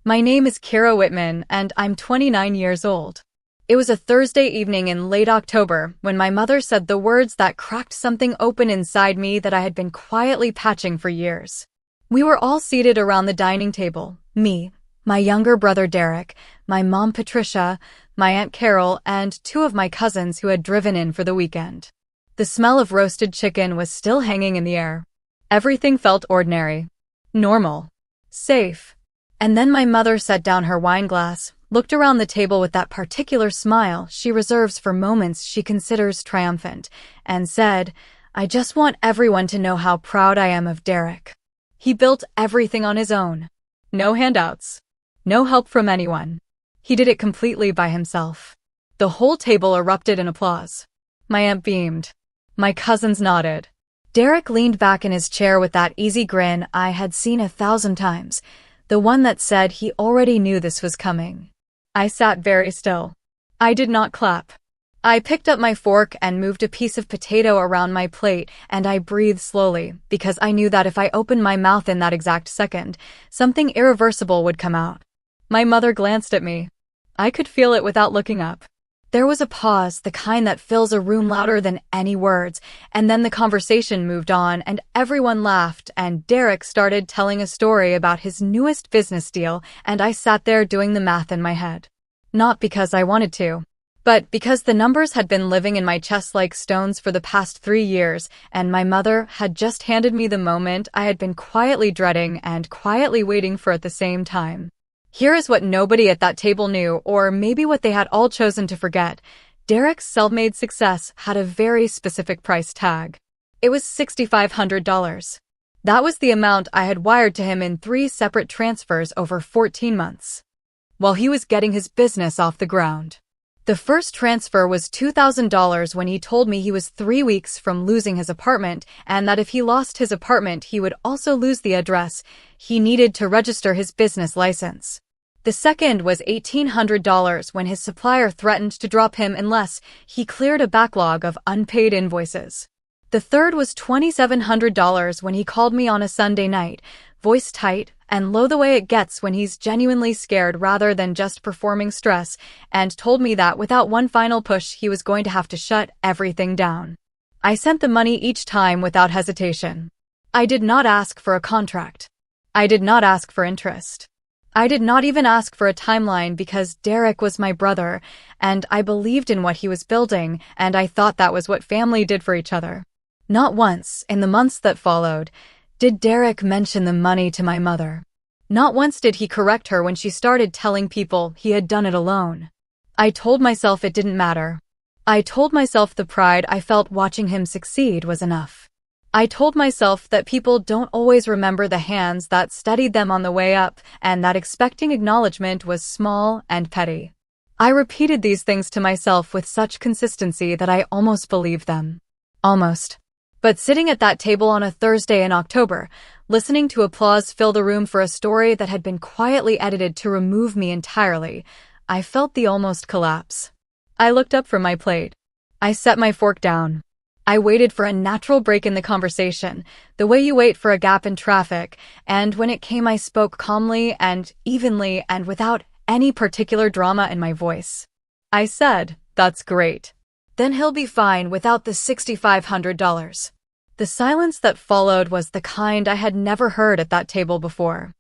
My name is Kira Whitman, and I'm 29 years old. It was a Thursday evening in late October when my mother said the words that cracked something open inside me that I had been quietly patching for years. We were all seated around the dining table, me, my younger brother Derek, my mom Patricia, my Aunt Carol, and two of my cousins who had driven in for the weekend. The smell of roasted chicken was still hanging in the air. Everything felt ordinary, normal, safe. And then my mother set down her wine glass, looked around the table with that particular smile she reserves for moments she considers triumphant, and said, "I just want everyone to know how proud I am of Derek. He built everything on his own. No handouts. No help from anyone. He did it completely by himself." The whole table erupted in applause. My aunt beamed. My cousins nodded. Derek leaned back in his chair with that easy grin I had seen 1,000 times, the one that said he already knew this was coming. I sat very still. I did not clap. I picked up my fork and moved a piece of potato around my plate, and I breathed slowly, because I knew that if I opened my mouth in that exact second, something irreversible would come out. My mother glanced at me. I could feel it without looking up. There was a pause, the kind that fills a room louder than any words, and then the conversation moved on and everyone laughed and Derek started telling a story about his newest business deal, and I sat there doing the math in my head. Not because I wanted to, but because the numbers had been living in my chest like stones for the past 3 years, and my mother had just handed me the moment I had been quietly dreading and quietly waiting for at the same time. Here is what nobody at that table knew, or maybe what they had all chosen to forget. Derek's self-made success had a very specific price tag. It was $6,500. That was the amount I had wired to him in 3 separate transfers over 14 months, while he was getting his business off the ground. The first transfer was $2,000 when he told me he was 3 weeks from losing his apartment, and that if he lost his apartment he would also lose the address he needed to register his business license. The second was $1,800 when his supplier threatened to drop him unless he cleared a backlog of unpaid invoices. The third was $2,700 when he called me on a Sunday night, voice tight and low the way it gets when he's genuinely scared rather than just performing stress, and told me that without one final push he was going to have to shut everything down. I sent the money each time without hesitation. I did not ask for a contract. I did not ask for interest. I did not even ask for a timeline because Derek was my brother, and I believed in what he was building, and I thought that was what family did for each other. Not once, in the months that followed, did Derek mention the money to my mother. Not once did he correct her when she started telling people he had done it alone. I told myself it didn't matter. I told myself the pride I felt watching him succeed was enough. I told myself that people don't always remember the hands that steadied them on the way up, and that expecting acknowledgement was small and petty. I repeated these things to myself with such consistency that I almost believed them. Almost. But sitting at that table on a Thursday in October, listening to applause fill the room for a story that had been quietly edited to remove me entirely, I felt the almost collapse. I looked up from my plate. I set my fork down. I waited for a natural break in the conversation, the way you wait for a gap in traffic, and when it came I spoke calmly and evenly and without any particular drama in my voice. I said, "That's great. Then he'll be fine without the $6,500. The silence that followed was the kind I had never heard at that table before.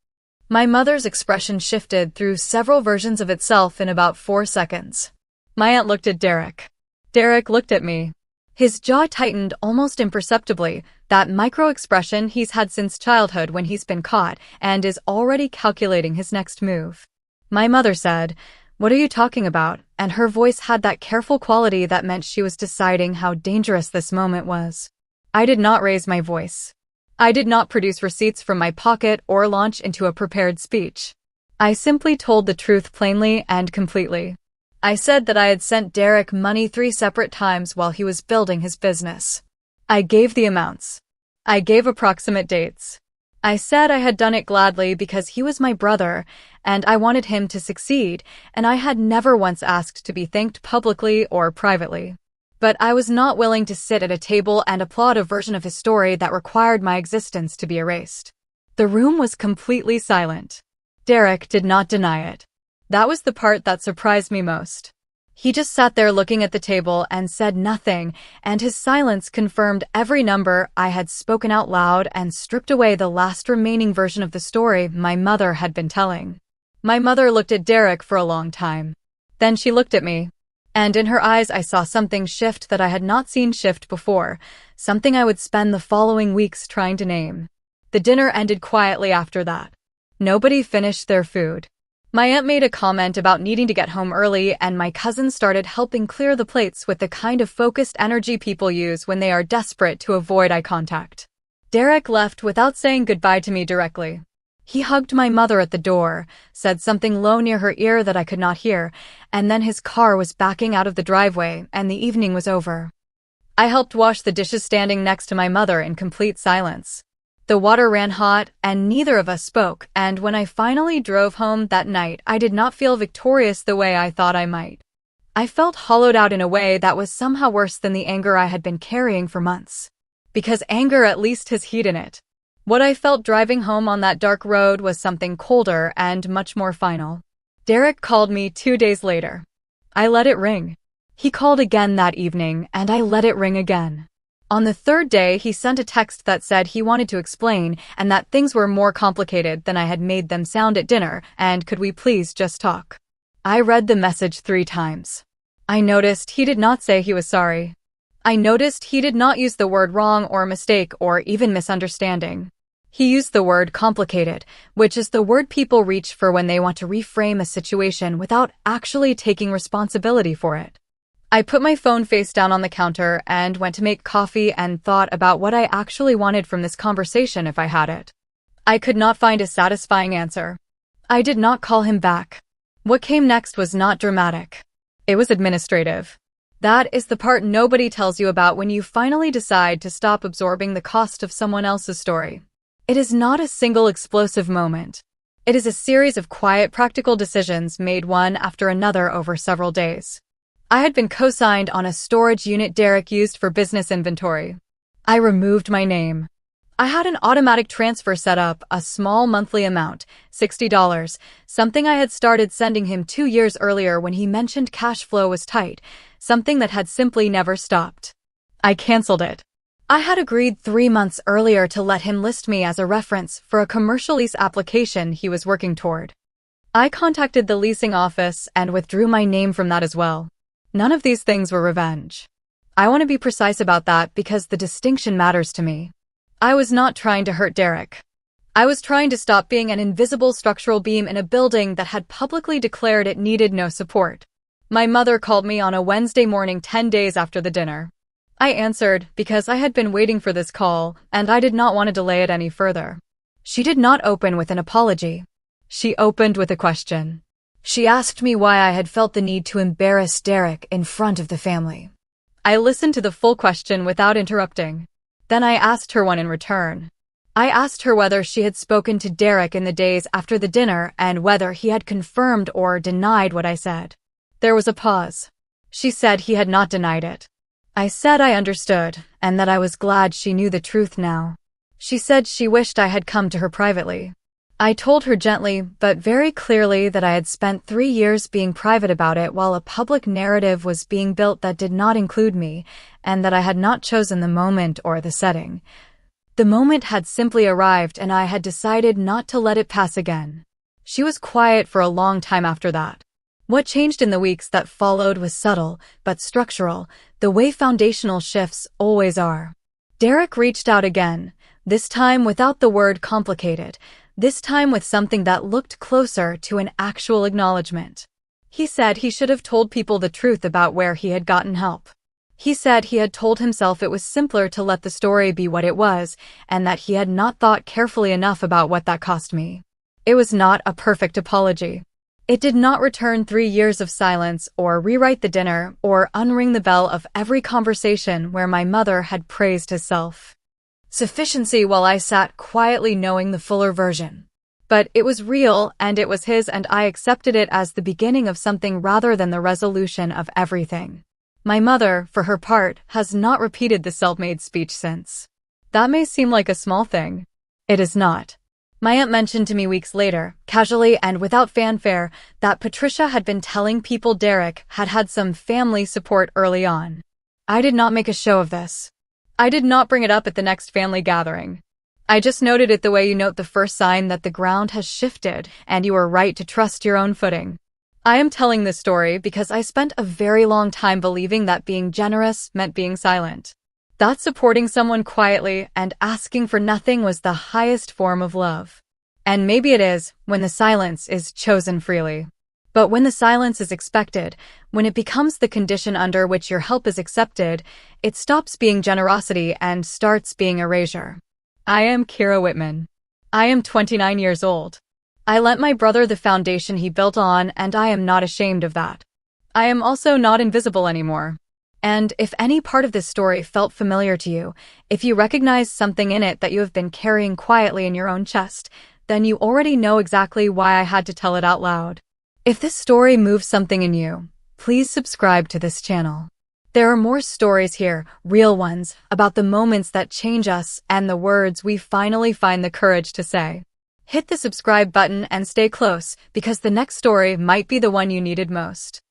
My mother's expression shifted through several versions of itself in about 4 seconds. My aunt looked at Derek. Derek looked at me. His jaw tightened almost imperceptibly, that micro-expression he's had since childhood when he's been caught and is already calculating his next move. My mother said, "What are you talking about?" And her voice had that careful quality that meant she was deciding how dangerous this moment was. I did not raise my voice. I did not produce receipts from my pocket or launch into a prepared speech. I simply told the truth plainly and completely. I said that I had sent Derek money 3 separate times while he was building his business. I gave the amounts. I gave approximate dates. I said I had done it gladly because he was my brother, and I wanted him to succeed, and I had never once asked to be thanked publicly or privately. But I was not willing to sit at a table and applaud a version of his story that required my existence to be erased. The room was completely silent. Derek did not deny it. That was the part that surprised me most. He just sat there looking at the table and said nothing, and his silence confirmed every number I had spoken out loud and stripped away the last remaining version of the story my mother had been telling. My mother looked at Derek for a long time. Then she looked at me, and in her eyes I saw something shift that I had not seen shift before, something I would spend the following weeks trying to name. The dinner ended quietly after that. Nobody finished their food. My aunt made a comment about needing to get home early, and my cousin started helping clear the plates with the kind of focused energy people use when they are desperate to avoid eye contact. Derek left without saying goodbye to me directly. He hugged my mother at the door, said something low near her ear that I could not hear, and then his car was backing out of the driveway and the evening was over. I helped wash the dishes standing next to my mother in complete silence. The water ran hot, and neither of us spoke, and when I finally drove home that night, I did not feel victorious the way I thought I might. I felt hollowed out in a way that was somehow worse than the anger I had been carrying for months. Because anger at least has heat in it. What I felt driving home on that dark road was something colder and much more final. Derek called me 2 days later. I let it ring. He called again that evening, and I let it ring again. On the third day, he sent a text that said he wanted to explain and that things were more complicated than I had made them sound at dinner, and could we please just talk? I read the message 3 times. I noticed he did not say he was sorry. I noticed he did not use the word wrong or mistake or even misunderstanding. He used the word complicated, which is the word people reach for when they want to reframe a situation without actually taking responsibility for it. I put my phone face down on the counter and went to make coffee and thought about what I actually wanted from this conversation if I had it. I could not find a satisfying answer. I did not call him back. What came next was not dramatic. It was administrative. That is the part nobody tells you about when you finally decide to stop absorbing the cost of someone else's story. It is not a single explosive moment. It is a series of quiet, practical decisions made one after another over several days. I had been co-signed on a storage unit Derek used for business inventory. I removed my name. I had an automatic transfer set up, a small monthly amount, $60, something I had started sending him 2 years earlier when he mentioned cash flow was tight, something that had simply never stopped. I canceled it. I had agreed 3 months earlier to let him list me as a reference for a commercial lease application he was working toward. I contacted the leasing office and withdrew my name from that as well. None of these things were revenge. I want to be precise about that because the distinction matters to me. I was not trying to hurt Derek. I was trying to stop being an invisible structural beam in a building that had publicly declared it needed no support. My mother called me on a Wednesday morning 10 days after the dinner. I answered because I had been waiting for this call and I did not want to delay it any further. She did not open with an apology. She opened with a question. She asked me why I had felt the need to embarrass Derek in front of the family. I listened to the full question without interrupting. Then I asked her one in return. I asked her whether she had spoken to Derek in the days after the dinner and whether he had confirmed or denied what I said. There was a pause. She said he had not denied it. I said I understood and that I was glad she knew the truth now. She said she wished I had come to her privately. I told her gently but very clearly that I had spent 3 years being private about it while a public narrative was being built that did not include me, and that I had not chosen the moment or the setting. The moment had simply arrived and I had decided not to let it pass again. She was quiet for a long time after that. What changed in the weeks that followed was subtle, but structural, the way foundational shifts always are. Derek reached out again, this time without the word complicated, this time with something that looked closer to an actual acknowledgement. He said he should have told people the truth about where he had gotten help. He said he had told himself it was simpler to let the story be what it was, and that he had not thought carefully enough about what that cost me. It was not a perfect apology. It did not return 3 years of silence or rewrite the dinner or unring the bell of every conversation where my mother had praised his self-sufficiency while I sat quietly knowing the fuller version. But it was real and it was his, and I accepted it as the beginning of something rather than the resolution of everything. My mother, for her part, has not repeated the self-made speech since. That may seem like a small thing. It is not. My aunt mentioned to me weeks later, casually and without fanfare, that Patricia had been telling people Derek had had some family support early on. I did not make a show of this. I did not bring it up at the next family gathering. I just noted it the way you note the first sign that the ground has shifted and you are right to trust your own footing. I am telling this story because I spent a very long time believing that being generous meant being silent. That supporting someone quietly and asking for nothing was the highest form of love. And maybe it is when the silence is chosen freely. But when the silence is expected, when it becomes the condition under which your help is accepted, it stops being generosity and starts being erasure. I am Kira Whitman. I am 29 years old. I lent my brother the foundation he built on, and I am not ashamed of that. I am also not invisible anymore. And if any part of this story felt familiar to you, if you recognize something in it that you have been carrying quietly in your own chest, then you already know exactly why I had to tell it out loud. If this story moves something in you, please subscribe to this channel. There are more stories here, real ones, about the moments that change us and the words we finally find the courage to say. Hit the subscribe button and stay close, because the next story might be the one you needed most.